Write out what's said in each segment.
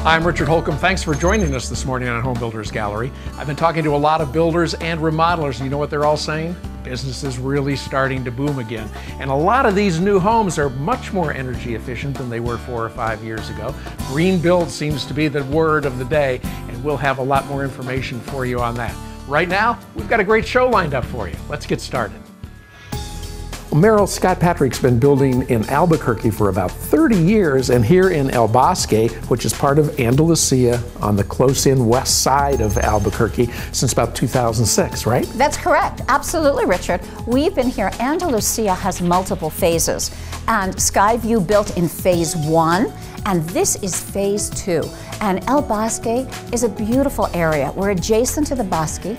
Hi, I'm Richard Holcomb. Thanks for joining us this morning on Home Builders Gallery. I've been talking to a lot of builders and remodelers, and you know what they're all saying? Business is really starting to boom again. And a lot of these new homes are much more energy efficient than they were 4 or 5 years ago. Green build seems to be the word of the day, and we'll have a lot more information for you on that. Right now, we've got a great show lined up for you. Let's get started. Merrill, Scott Patrick's been building in Albuquerque for about 30 years, and here in El Bosque, which is part of Andalusia on the close-in west side of Albuquerque, since about 2006, right? That's correct. Absolutely, Richard. We've been here. Andalusia has multiple phases, and Skyview built in phase 1, and this is phase 2. And El Bosque is a beautiful area. We're adjacent to the bosque.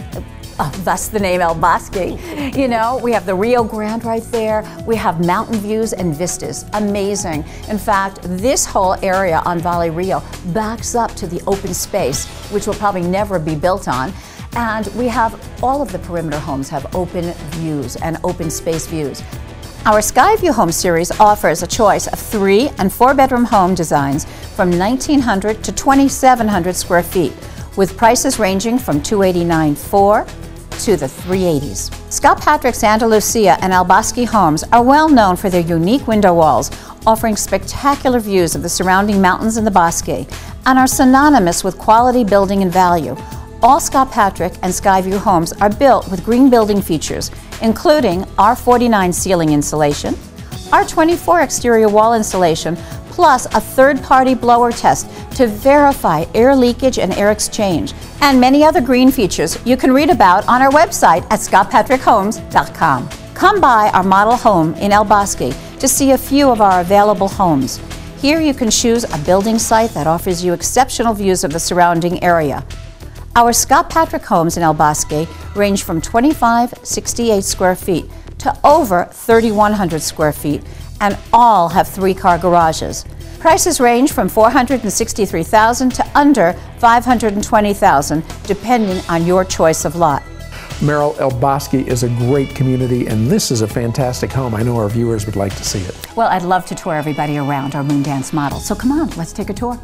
Thus the name El Bosque. You know, we have the Rio Grande right there. We have mountain views and vistas. Amazing. In fact, this whole area on Valley Rio backs up to the open space, which will probably never be built on. And we have all of the perimeter homes have open views and open space views. Our Skyview Home Series offers a choice of 3- and 4-bedroom home designs from 1,900 to 2,700 square feet, with prices ranging from $289,400 to the $380s. Scott Patrick's Andalusia and El Bosque homes are well known for their unique window walls, offering spectacular views of the surrounding mountains and the bosque, and are synonymous with quality building and value. All Scott Patrick and Skyview homes are built with green building features, including R49 ceiling insulation, R24 exterior wall insulation, plus a third-party blower test to verify air leakage and air exchange, and many other green features you can read about on our website at scottpatrickhomes.com. Come by our model home in El Bosque to see a few of our available homes. Here you can choose a building site that offers you exceptional views of the surrounding area. Our Scott Patrick homes in El Bosque range from 2,568 square feet to over 3,100 square feet, and all have 3-car garages. Prices range from $463,000 to under $520,000, depending on your choice of lot. Merrill, El Bosque is a great community, and this is a fantastic home. I know our viewers would like to see it. Well, I'd love to tour everybody around our Moondance model, so come on, let's take a tour.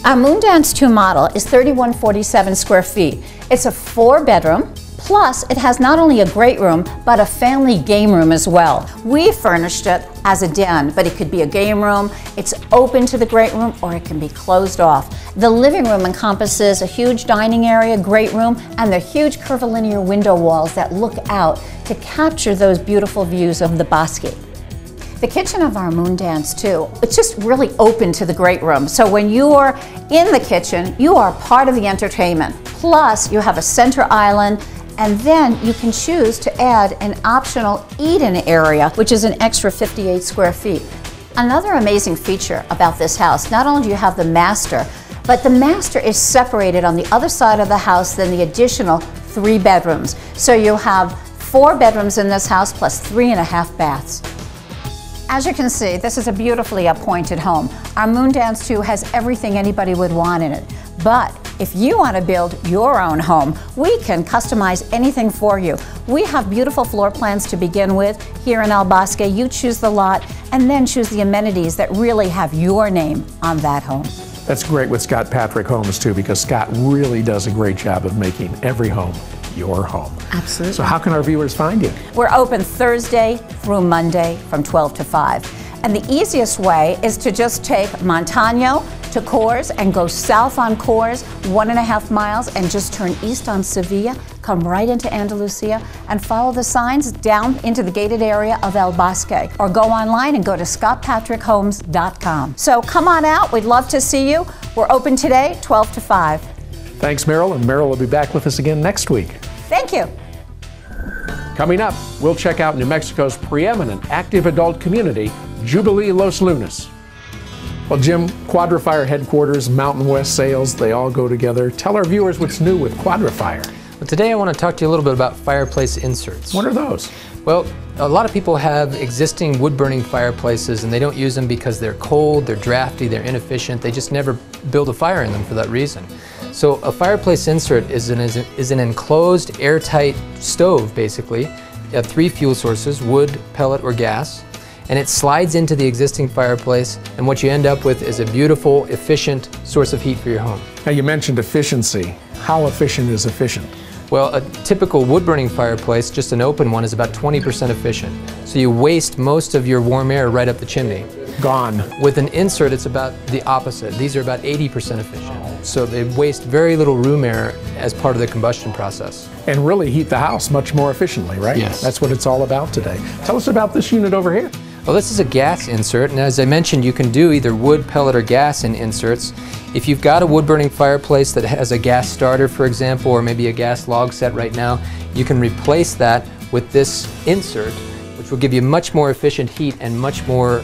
Our Moondance 2 model is 3,147 square feet. It's a 4-bedroom, plus it has not only a great room, but a family game room as well. We furnished it as a den, but it could be a game room, it's open to the great room, or it can be closed off. The living room encompasses a huge dining area, great room, and the huge curvilinear window walls that look out to capture those beautiful views of the bosque. The kitchen of our Moondance 2, it's just really open to the great room. So when you're in the kitchen, you are part of the entertainment. Plus, you have a center island, and then you can choose to add an optional eat-in area, which is an extra 58 square feet. Another amazing feature about this house, not only do you have the master, but the master is separated on the other side of the house than the additional 3 bedrooms. So you'll have 4 bedrooms in this house plus 3.5 baths. As you can see, this is a beautifully appointed home. Our Moondance 2 has everything anybody would want in it. But if you want to build your own home, we can customize anything for you. We have beautiful floor plans to begin with. Here in El Bosque, you choose the lot and then choose the amenities that really have your name on that home. That's great with Scott Patrick Homes too, because Scott really does a great job of making every home your home. Absolutely. So how can our viewers find you? We're open Thursday through Monday from 12 to 5. And the easiest way is to just take Montano to Coors and go south on Coors 1.5 miles and just turn east on Sevilla, come right into Andalusia and follow the signs down into the gated area of El Bosque, or go online and go to scottpatrickhomes.com. So come on out, we'd love to see you. We're open today 12 to 5. Thanks, Merrill, and Merrill will be back with us again next week. Thank you. Coming up, we'll check out New Mexico's preeminent active adult community, Jubilee Los Lunas. Well, Jim, Quadrifire headquarters, Mountain West sales, they all go together. Tell our viewers what's new with Quadrifire. Well, today I want to talk to you a little bit about fireplace inserts. What are those? Well, a lot of people have existing wood-burning fireplaces and they don't use them because they're cold, they're drafty, they're inefficient. They just never build a fire in them for that reason. So a fireplace insert is an enclosed, airtight stove, basically. You have 3 fuel sources, wood, pellet, or gas. and it slides into the existing fireplace, and what you end up with is a beautiful, efficient source of heat for your home. Now you mentioned efficiency. How efficient is efficient? Well, a typical wood-burning fireplace, just an open one, is about 20% efficient. So you waste most of your warm air right up the chimney. Gone. With an insert, it's about the opposite. These are about 80% efficient. So they waste very little room air as part of the combustion process. And really heat the house much more efficiently, right? Yes. That's what it's all about today. Tell us about this unit over here. Well, this is a gas insert, and as I mentioned, you can do either wood, pellet, or gas in inserts. If you've got a wood-burning fireplace that has a gas starter, for example, or maybe a gas log set right now, you can replace that with this insert, which will give you much more efficient heat and much more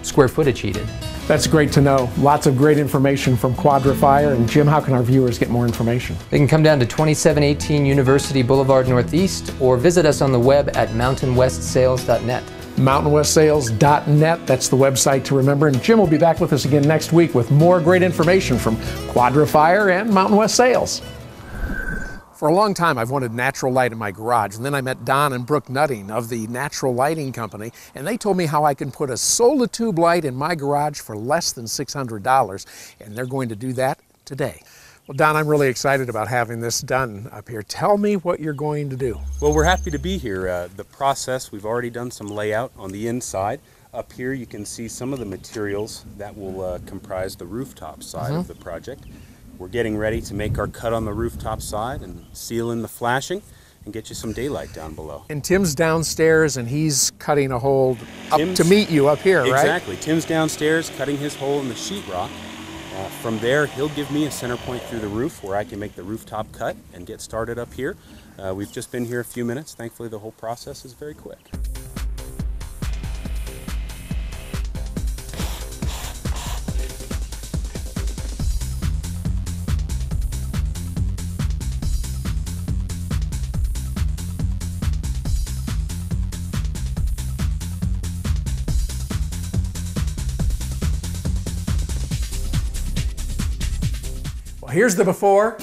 square footage heated. That's great to know. Lots of great information from Quadra-Fire. And Jim, how can our viewers get more information? They can come down to 2718 University Boulevard Northeast or visit us on the web at mountainwestsales.net. mountainwestsales.net, that's the website to remember. And Jim will be back with us again next week with more great information from Quadra-Fire and Mountain West Sales. For a long time, I've wanted natural light in my garage, and then I met Don and Brooke Nutting of the Natural Lighting Company, and they told me how I can put a solar-tube light in my garage for less than $600, and they're going to do that today. Well, Don, I'm really excited about having this done up here. Tell me what you're going to do. Well, we're happy to be here. The process, we've already done some layout on the inside. Up here you can see some of the materials that will comprise the rooftop side of the project. We're getting ready to make our cut on the rooftop side and seal in the flashing and get you some daylight down below. And Tim's downstairs and he's cutting a hole up to meet you up here, right? Exactly. Tim's downstairs cutting his hole in the sheetrock. From there, he'll give me a center point through the roof where I can make the rooftop cut and get started up here. We've just been here a few minutes. Thankfully, the whole process is very quick. Here's the before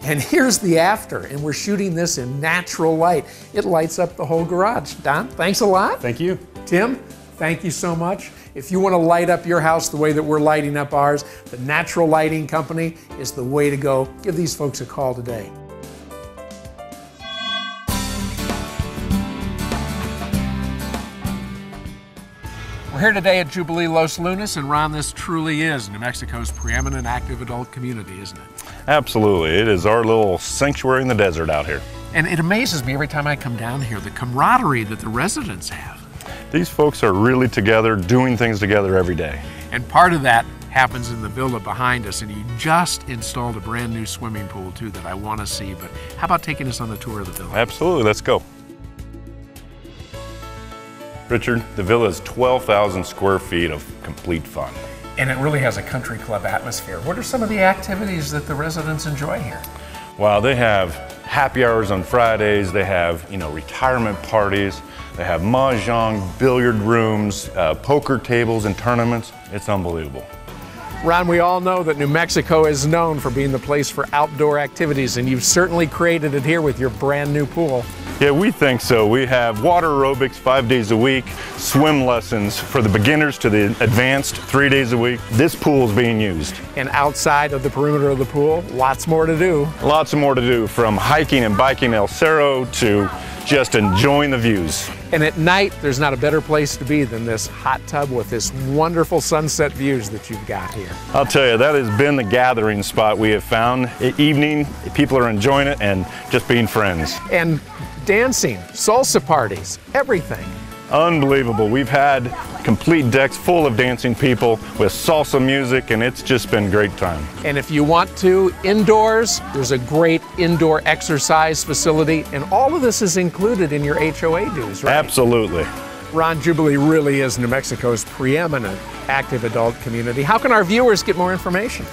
and here's the after, and we're shooting this in natural light. It lights up the whole garage. Don, thanks a lot. Thank you. Tim, thank you so much. If you want to light up your house the way that we're lighting up ours, the Natural Lighting Company is the way to go. Give these folks a call today. We're here today at Jubilee Los Lunas, and Ron, this truly is New Mexico's preeminent active adult community, isn't it? Absolutely. It is our little sanctuary in the desert out here. And it amazes me every time I come down here, the camaraderie that the residents have. These folks are really together, doing things together every day. And part of that happens in the villa behind us, and you just installed a brand new swimming pool too that I want to see. But how about taking us on the tour of the villa? Absolutely. Let's go. Richard, the villa is 12,000 square feet of complete fun. And it really has a country club atmosphere. What are some of the activities that the residents enjoy here? Wow, they have happy hours on Fridays. They have, retirement parties. They have mahjong, billiard rooms, poker tables and tournaments. It's unbelievable. Ron, we all know that New Mexico is known for being the place for outdoor activities, and you've certainly created it here with your brand new pool. Yeah, we think so. We have water aerobics 5 days a week, swim lessons for the beginners to the advanced 3 days a week. This pool is being used. And outside of the perimeter of the pool, lots more to do. Lots more to do, from hiking and biking El Cerro to just enjoying the views. And at night, there's not a better place to be than this hot tub with this wonderful sunset views that you've got here. I'll tell you, that has been the gathering spot we have found. Evening, people are enjoying it and just being friends. And dancing, salsa parties, everything. Unbelievable. We've had complete decks full of dancing people with salsa music, and it's just been a great time. And if you want to, indoors, there's a great indoor exercise facility, and all of this is included in your HOA dues, right? Absolutely. Ron, Jubilee really is New Mexico's preeminent active adult community. How can our viewers get more information?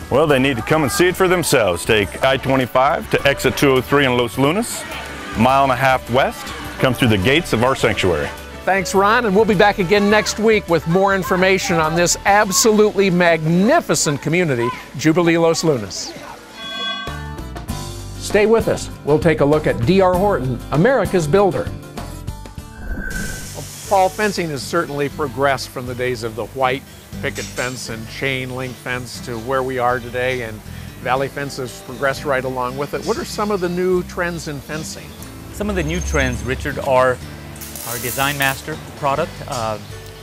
Well, they need to come and see it for themselves. Take I-25 to exit 203 in Los Lunas, a mile and a half west, come through the gates of our sanctuary. Thanks, Ron, and we'll be back again next week with more information on this absolutely magnificent community, Jubilee Los Lunas. Stay with us. We'll take a look at D.R. Horton, America's builder. Paul, fencing has certainly progressed from the days of the white picket fence and chain link fence to where we are today, and Valley Fence has progressed right along with it. What are some of the new trends in fencing? Some of the new trends, Richard, are our Design Master product.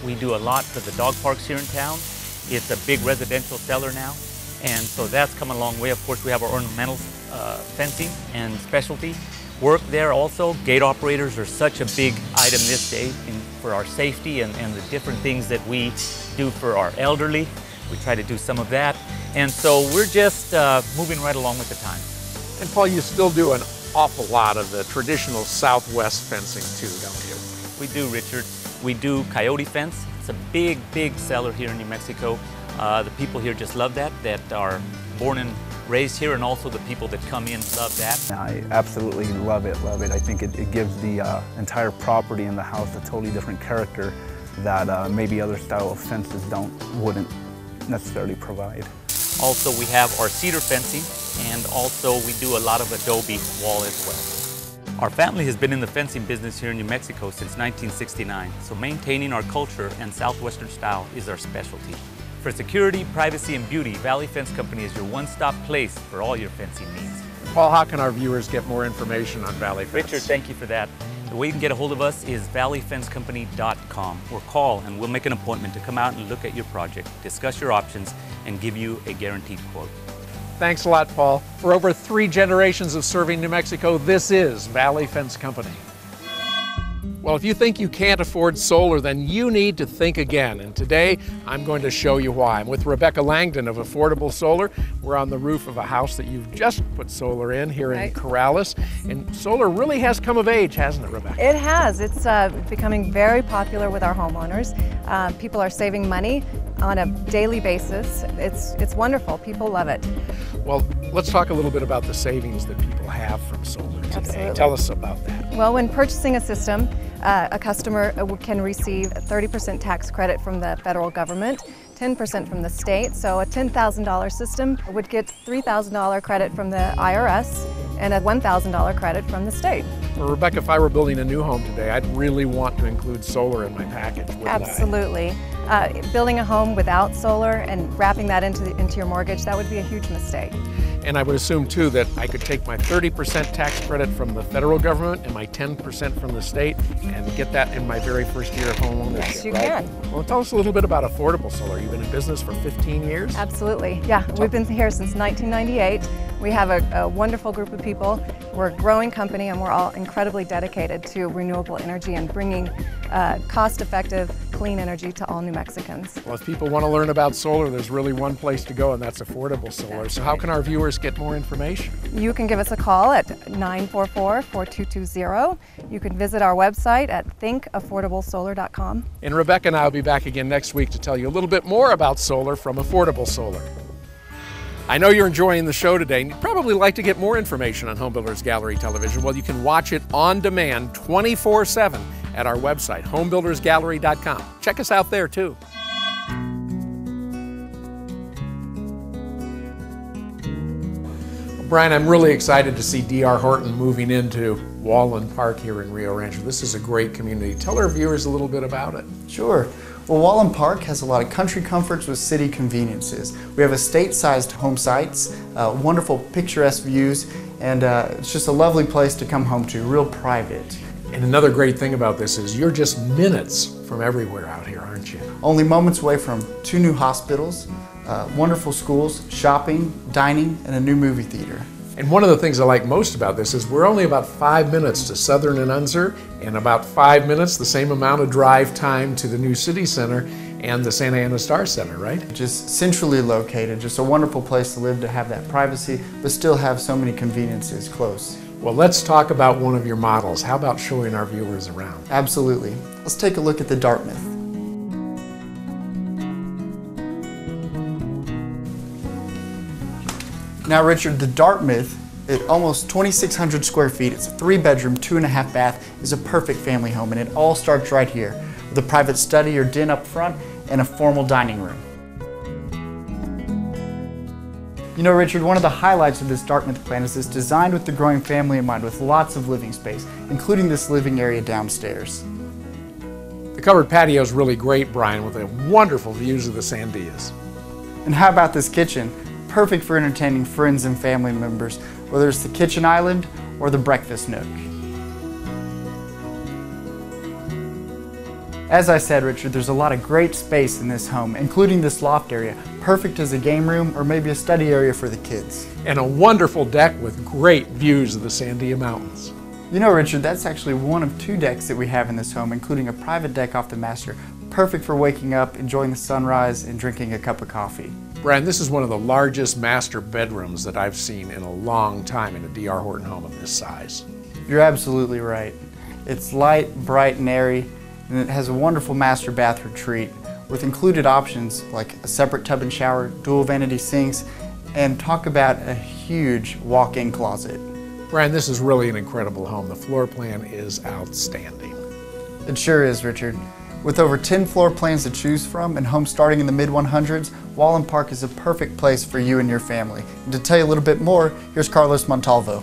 We do a lot for the dog parks here in town. It's a big residential seller now, and so that's come a long way. Of course, we have our ornamental fencing and specialty work there also. Gate operators are such a big item this day for our safety and the different things that we do for our elderly. We try to do some of that, and so we're just moving right along with the times. And Paul, you still do an awful lot of the traditional Southwest fencing too, don't you? We do, Richard. We do coyote fence. It's a big, big seller here in New Mexico. The people here just love that are born and raised here, and also the people that come in love that. I absolutely love it. I think it gives the entire property in the house a totally different character that maybe other style of fences wouldn't necessarily provide. Also, we have our cedar fencing, and also we do a lot of adobe wall as well. Our family has been in the fencing business here in New Mexico since 1969, so maintaining our culture and Southwestern style is our specialty. For security, privacy, and beauty, Valley Fence Company is your one-stop place for all your fencing needs. Paul, how can our viewers get more information on Valley Fence? Richard, thank you for that. The way you can get a hold of us is valleyfencecompany.com, or call and we'll make an appointment to come out and look at your project, discuss your options, and give you a guaranteed quote. Thanks a lot, Paul. For over 3 generations of serving New Mexico, this is Valley Fence Company. Well, if you think you can't afford solar, then you need to think again. And today, I'm going to show you why. I'm with Rebecca Langdon of Affordable Solar. We're on the roof of a house that you've just put solar in here in Corrales. And solar really has come of age, hasn't it, Rebecca? It has. It's becoming very popular with our homeowners. People are saving money on a daily basis. It's wonderful. People love it. Well, let's talk a little bit about the savings that people have from solar today. Absolutely. Tell us about that. Well, when purchasing a system, a customer can receive a 30% tax credit from the federal government, 10% from the state. So a $10,000 system would get $3,000 credit from the IRS and a $1,000 credit from the state. Well, Rebecca, if I were building a new home today, I'd really want to include solar in my package, wouldn't Absolutely. Building a home without solar and wrapping that into your mortgage, that would be a huge mistake. And I would assume too that I could take my 30% tax credit from the federal government and my 10% from the state and get that in my very first year of home ownership. Yes, you can. Well, tell us a little bit about Affordable Solar. You've been in business for 15 years? Absolutely. Yeah, we've been here since 1998. We have a wonderful group of people. We're a growing company, and we're all incredibly dedicated to renewable energy and bringing cost-effective, clean energy to all New Mexicans. Well, if people want to learn about solar, there's really one place to go, and that's Affordable Solar. So how can our viewers get more information? You can give us a call at 944-4220. You can visit our website at thinkaffordablesolar.com. And Rebecca and I will be back again next week to tell you a little bit more about solar from Affordable Solar. I know you're enjoying the show today, and you'd probably like to get more information on Home Builders Gallery Television. Well, you can watch it on demand 24/7 at our website, homebuildersgallery.com. Check us out there too. Brian, I'm really excited to see D.R. Horton moving into Wallen Park here in Rio Rancho. This is a great community. Tell our viewers a little bit about it. Sure. Well, Wallen Park has a lot of country comforts with city conveniences. We have estate-sized home sites, wonderful picturesque views, and it's just a lovely place to come home to, real private. And another great thing about this is you're just minutes from everywhere out here, aren't you? Only moments away from 2 new hospitals, wonderful schools, shopping, dining, and a new movie theater. And one of the things I like most about this is we're only about 5 minutes to Southern and Unser, and about 5 minutes, the same amount of drive time to the new city center and the Santa Ana Star Center, right? Just centrally located, just a wonderful place to live, to have that privacy, but still have so many conveniences close. Well, let's talk about one of your models. How about showing our viewers around? Absolutely. Let's take a look at the Dartmouth. Now, Richard, the Dartmouth, at almost 2,600 square feet, it's a 3-bedroom, 2.5 bath, is a perfect family home, and it all starts right here with a private study or den up front and a formal dining room. You know, Richard, one of the highlights of this Dartmouth plan is it's designed with the growing family in mind, with lots of living space, including this living area downstairs. The covered patio is really great, Brian, with the wonderful views of the Sandias. And how about this kitchen? Perfect for entertaining friends and family members, whether it's the kitchen island or the breakfast nook. As I said, Richard, there's a lot of great space in this home, including this loft area, perfect as a game room or maybe a study area for the kids. And a wonderful deck with great views of the Sandia Mountains. You know, Richard, that's actually one of 2 decks that we have in this home, including a private deck off the master, perfect for waking up, enjoying the sunrise, and drinking a cup of coffee. Brian, this is one of the largest master bedrooms that I've seen in a long time in a D.R. Horton home of this size. You're absolutely right. It's light, bright, and airy, and it has a wonderful master bath retreat with included options like a separate tub and shower, dual vanity sinks, and talk about a huge walk-in closet. Brian, this is really an incredible home. The floor plan is outstanding. It sure is, Richard. With over 10 floor plans to choose from and homes starting in the mid-100s, Wallen Park is a perfect place for you and your family. And to tell you a little bit more, here's Carlos Montalvo.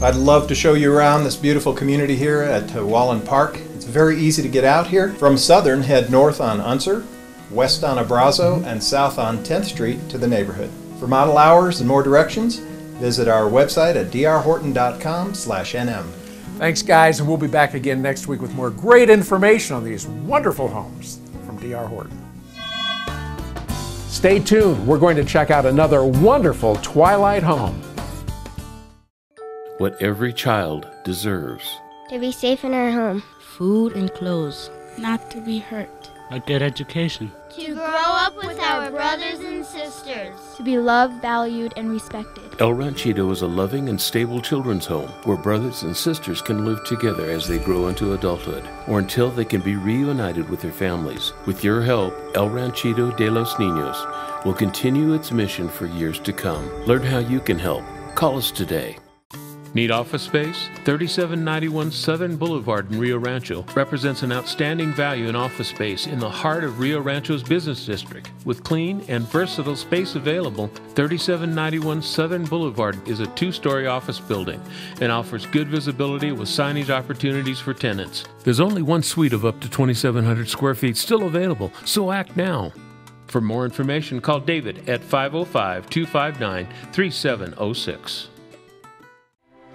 I'd love to show you around this beautiful community here at Wallen Park. It's very easy to get out here. From Southern, head north on Unser, west on Abrazo, and south on 10th Street to the neighborhood. For model hours and more directions, visit our website at drhorton.com/nm. Thanks, guys, and we'll be back again next week with more great information on these wonderful homes from D.R. Horton. Stay tuned. We're going to check out another wonderful Twilight home. What every child deserves. To be safe in our home. Food and clothes. Not to be hurt. A good education. To grow up with our brothers and sisters. To be loved, valued, and respected. El Ranchito is a loving and stable children's home where brothers and sisters can live together as they grow into adulthood or until they can be reunited with their families. With your help, El Ranchito de los Niños will continue its mission for years to come. Learn how you can help. Call us today. Need office space? 3791 Southern Boulevard in Rio Rancho represents an outstanding value in office space in the heart of Rio Rancho's business district. With clean and versatile space available, 3791 Southern Boulevard is a 2-story office building and offers good visibility with signage opportunities for tenants. There's only one suite of up to 2,700 square feet still available, so act now. For more information, call David at 505-259-3706.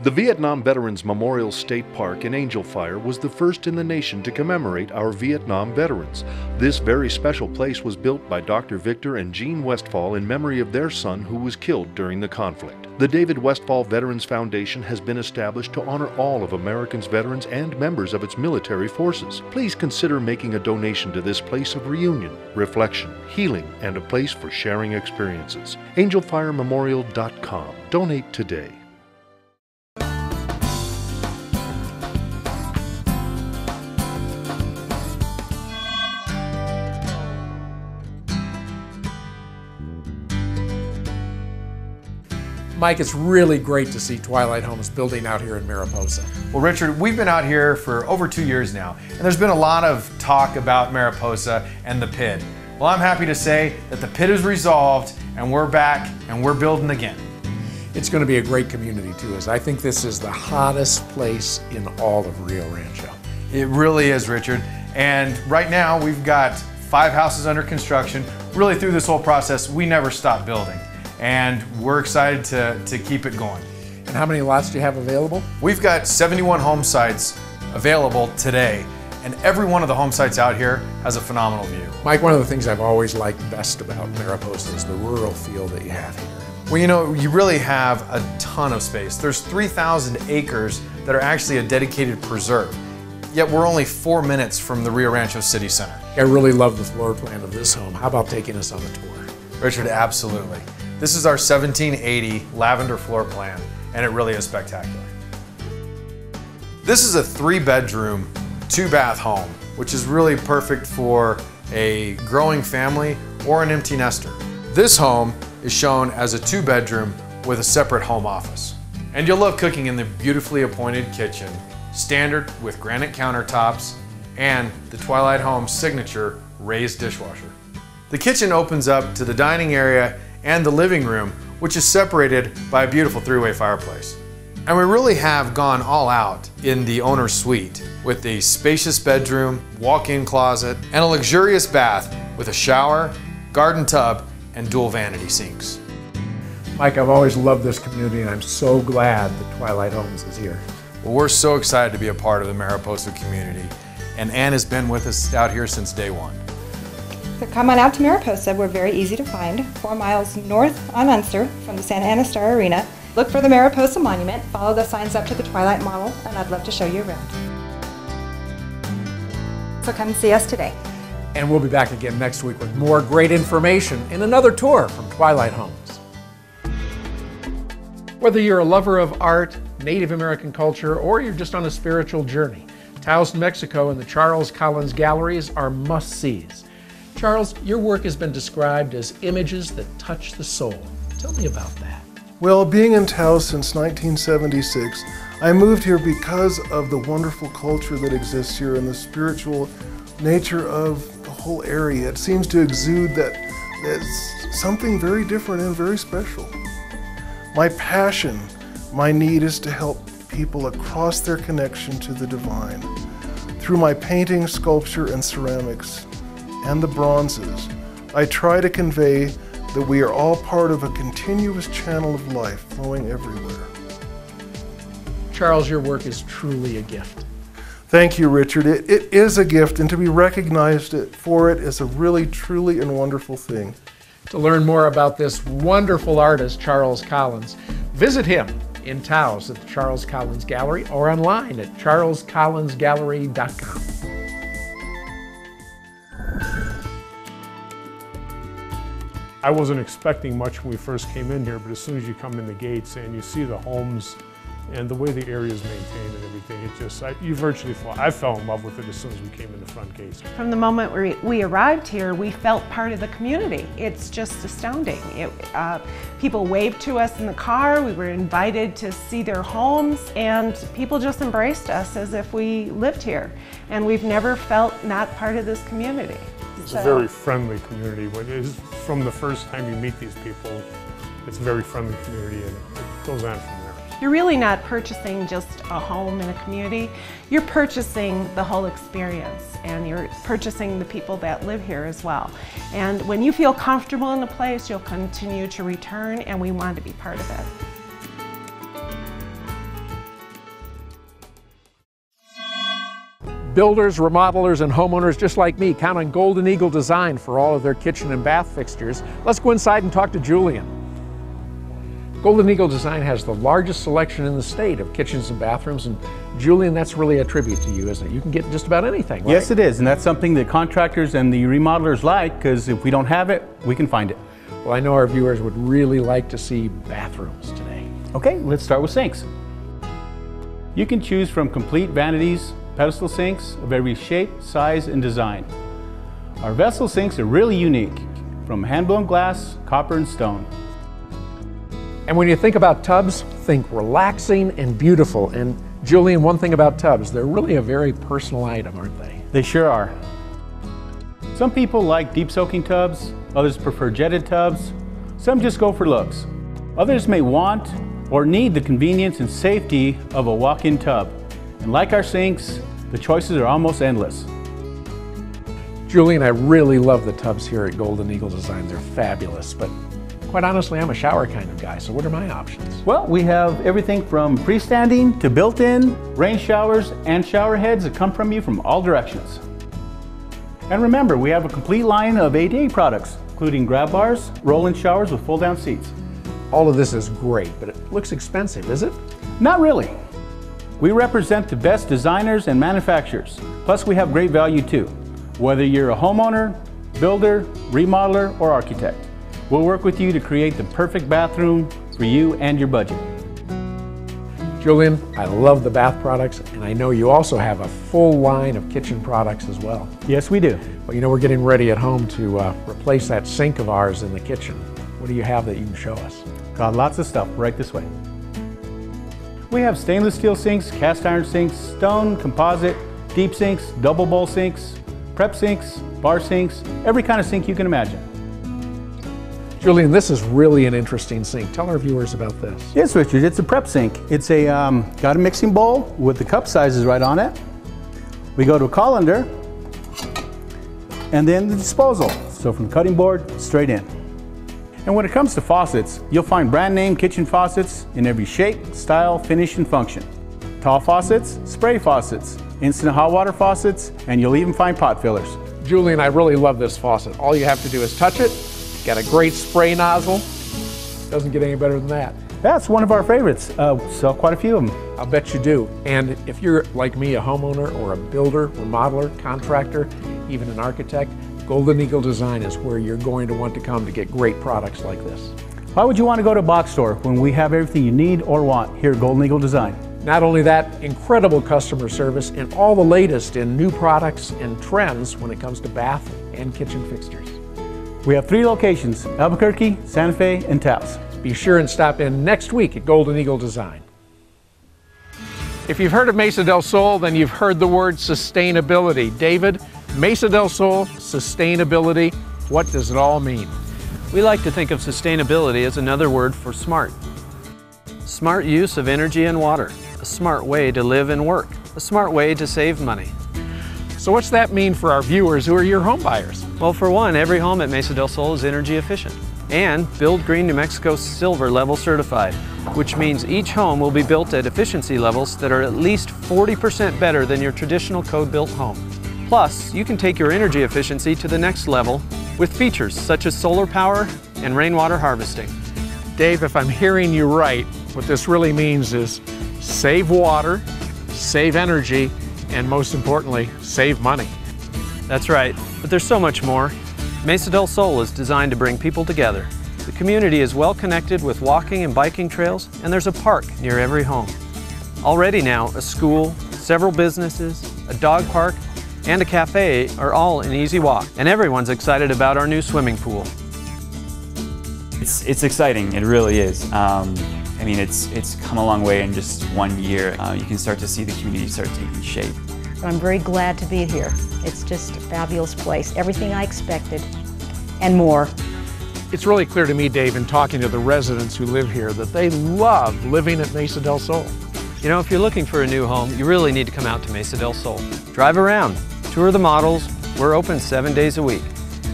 The Vietnam Veterans Memorial State Park in Angel Fire was the first in the nation to commemorate our Vietnam veterans. This very special place was built by Dr. Victor and Jean Westphal in memory of their son who was killed during the conflict. The David Westphal Veterans Foundation has been established to honor all of America's veterans and members of its military forces. Please consider making a donation to this place of reunion, reflection, healing, and a place for sharing experiences. AngelFireMemorial.com. Donate today. Mike, it's really great to see Twilight Homes building out here in Mariposa. Well, Richard, we've been out here for over 2 years now, and there's been a lot of talk about Mariposa and the PID. Well, I'm happy to say that the PID is resolved, and we're back, and we're building again. It's going to be a great community, too, as I think this is the hottest place in all of Rio Rancho. It really is, Richard. And right now, we've got 5 houses under construction. Really, through this whole process, we never stopped building. And we're excited to keep it going. And how many lots do you have available? We've got 71 home sites available today, and every one of the home sites out here has a phenomenal view. Mike, one of the things I've always liked best about Mariposa is the rural feel that you have here. Well, you know, you really have a ton of space. There's 3,000 acres that are actually a dedicated preserve, yet we're only 4 minutes from the Rio Rancho City Center. I really love the floor plan of this home. How about taking us on a tour? Richard, absolutely. This is our 1780 lavender floor plan, and it really is spectacular. This is a 3-bedroom, 2-bath home, which is really perfect for a growing family or an empty nester. This home is shown as a 2-bedroom with a separate home office. And you'll love cooking in the beautifully appointed kitchen, standard with granite countertops, and the Twilight Home's signature raised dishwasher. The kitchen opens up to the dining area and the living room, which is separated by a beautiful 3-way fireplace. And we really have gone all out in the owner's suite with a spacious bedroom, walk-in closet, and a luxurious bath with a shower, garden tub, and dual vanity sinks. Mike, I've always loved this community, and I'm so glad that Twilight Homes is here. Well, we're so excited to be a part of the Mariposa community, and Ann has been with us out here since day one. So come on out to Mariposa. We're very easy to find, 4 miles north on Unser from the Santa Ana Star Arena. Look for the Mariposa Monument, follow the signs up to the Twilight model, and I'd love to show you around. So come see us today. And we'll be back again next week with more great information and another tour from Twilight Homes. Whether you're a lover of art, Native American culture, or you're just on a spiritual journey, Taos, New Mexico and the Charles Collins Galleries are must-sees. Charles, your work has been described as images that touch the soul. Tell me about that. Well, being in Taos since 1976, I moved here because of the wonderful culture that exists here and the spiritual nature of the whole area. It seems to exude that it's something very different and very special. My passion, my need is to help people across their connection to the divine. Through my painting, sculpture, and ceramics, and the bronzes, I try to convey that we are all part of a continuous channel of life flowing everywhere. Charles, your work is truly a gift. Thank you, Richard. It is a gift, and to be recognized for it is a really, truly, and wonderful thing. To learn more about this wonderful artist, Charles Collins, visit him in Taos at the Charles Collins Gallery or online at charlescollinsgallery.com. I wasn't expecting much when we first came in here, but as soon as you come in the gates and you see the homes and the way the area is maintained and everything, it just, you virtually fall. I fell in love with it as soon as we came in the front gates. From the moment we arrived here, we felt part of the community. It's just astounding. People waved to us in the car, we were invited to see their homes, and people just embraced us as if we lived here. And we've never felt not part of this community. It's a very friendly community. From the first time you meet these people, it's a very friendly community, and it goes on from there. You're really not purchasing just a home in a community. You're purchasing the whole experience, and you're purchasing the people that live here as well. And when you feel comfortable in a place, you'll continue to return, and we want to be part of it. Builders, remodelers, and homeowners just like me count on Golden Eagle Design for all of their kitchen and bath fixtures. Let's go inside and talk to Julian. Golden Eagle Design has the largest selection in the state of kitchens and bathrooms, and Julian, that's really a tribute to you, isn't it? You can get just about anything, right? Yes, it is, and that's something that contractors and the remodelers like, because if we don't have it, we can find it. Well, I know our viewers would really like to see bathrooms today. Okay, let's start with sinks. You can choose from complete vanities, pedestal sinks of every shape, size, and design. Our vessel sinks are really unique, from hand-blown glass, copper, and stone. And when you think about tubs, think relaxing and beautiful. And Julian, one thing about tubs, they're really a very personal item, aren't they? They sure are. Some people like deep soaking tubs, others prefer jetted tubs, some just go for looks. Others may want or need the convenience and safety of a walk-in tub. And like our sinks, the choices are almost endless. Julian, I really love the tubs here at Golden Eagle Design. They're fabulous, but quite honestly, I'm a shower kind of guy, so what are my options? Well, we have everything from freestanding to built-in, rain showers, and shower heads that come from you from all directions. And remember, we have a complete line of ADA products, including grab bars, roll-in showers with fold-down seats. All of this is great, but it looks expensive, is it? Not really. We represent the best designers and manufacturers, plus we have great value too, whether you're a homeowner, builder, remodeler, or architect. We'll work with you to create the perfect bathroom for you and your budget. Julian, I love the bath products, and I know you also have a full line of kitchen products as well. Yes, we do. Well, you know, we're getting ready at home to replace that sink of ours in the kitchen. What do you have that you can show us? Got lots of stuff right this way. We have stainless steel sinks, cast iron sinks, stone, composite, deep sinks, double bowl sinks, prep sinks, bar sinks, every kind of sink you can imagine. Julian, this is really an interesting sink. Tell our viewers about this. Yes, Richard, it's a prep sink. It's a got a mixing bowl with the cup sizes right on it. We go to a colander, and then the disposal. So from the cutting board, straight in. And when it comes to faucets, you'll find brand name kitchen faucets in every shape, style, finish, and function. Tall faucets, spray faucets, instant hot water faucets, and you'll even find pot fillers. Julian, I really love this faucet. All you have to do is touch it. Got a great spray nozzle. Doesn't get any better than that. That's one of our favorites. Sell quite a few of them. I'll bet you do. And if you're like me, a homeowner or a builder, remodeler, contractor, even an architect, Golden Eagle Design is where you're going to want to come to get great products like this. Why would you want to go to a box store when we have everything you need or want here at Golden Eagle Design? Not only that, incredible customer service and all the latest in new products and trends when it comes to bath and kitchen fixtures. We have 3 locations, Albuquerque, Santa Fe, and Taos. Be sure and stop in next week at Golden Eagle Design. If you've heard of Mesa del Sol, then you've heard the word sustainability. David, Mesa del Sol, sustainability, what does it all mean? We like to think of sustainability as another word for smart. Smart use of energy and water, a smart way to live and work, a smart way to save money. So what's that mean for our viewers who are your home buyers? Well, for one, every home at Mesa del Sol is energy efficient and Build Green New Mexico Silver level certified, which means each home will be built at efficiency levels that are at least 40% better than your traditional code-built home. Plus, you can take your energy efficiency to the next level with features such as solar power and rainwater harvesting. Dave, if I'm hearing you right, what this really means is save water, save energy, and most importantly, save money. That's right, but there's so much more. Mesa del Sol is designed to bring people together. The community is well connected with walking and biking trails, and there's a park near every home. Already now, a school, several businesses, a dog park, and a cafe are all an easy walk, and everyone's excited about our new swimming pool. It's exciting, it really is. I mean, it's come a long way in just 1 year. You can start to see the community start taking shape. I'm very glad to be here. It's just a fabulous place. Everything I expected and more. It's really clear to me, Dave, in talking to the residents who live here, that they love living at Mesa del Sol. You know, if you're looking for a new home, you really need to come out to Mesa del Sol. Drive around, tour the models. We're open 7 days a week.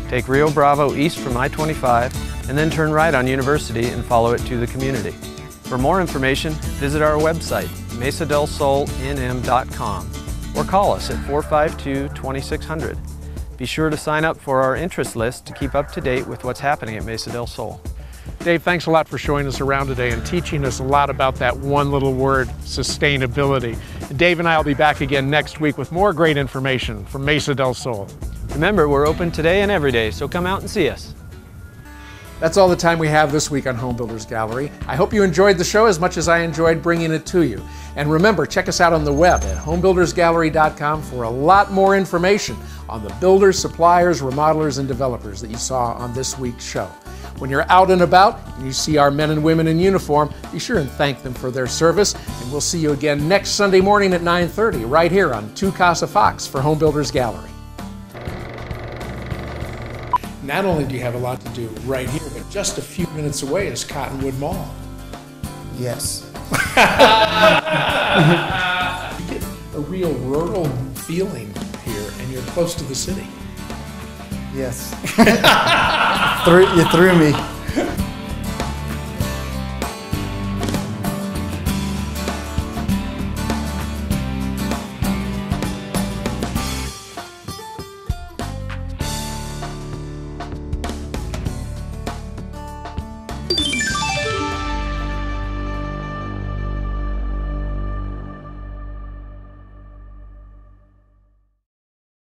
Take Rio Bravo east from I-25 and then turn right on University and follow it to the community. For more information, visit our website, mesadelsolnm.com, or call us at 452-2600. Be sure to sign up for our interest list to keep up to date with what's happening at Mesa del Sol. Dave, thanks a lot for showing us around today and teaching us a lot about that one little word, sustainability. And Dave and I will be back again next week with more great information from Mesa del Sol. Remember, we're open today and every day, so come out and see us. That's all the time we have this week on Home Builders Gallery. I hope you enjoyed the show as much as I enjoyed bringing it to you. And remember, check us out on the web at homebuildersgallery.com for a lot more information on the builders, suppliers, remodelers, and developers that you saw on this week's show. When you're out and about and you see our men and women in uniform, be sure and thank them for their service. And we'll see you again next Sunday morning at 9:30 right here on 2 Casa Fox for Home Builders Gallery. Not only do you have a lot to do right here, but just a few minutes away is Cottonwood Mall. Yes. You get a real rural feeling here, and you're close to the city. Yes. You threw me.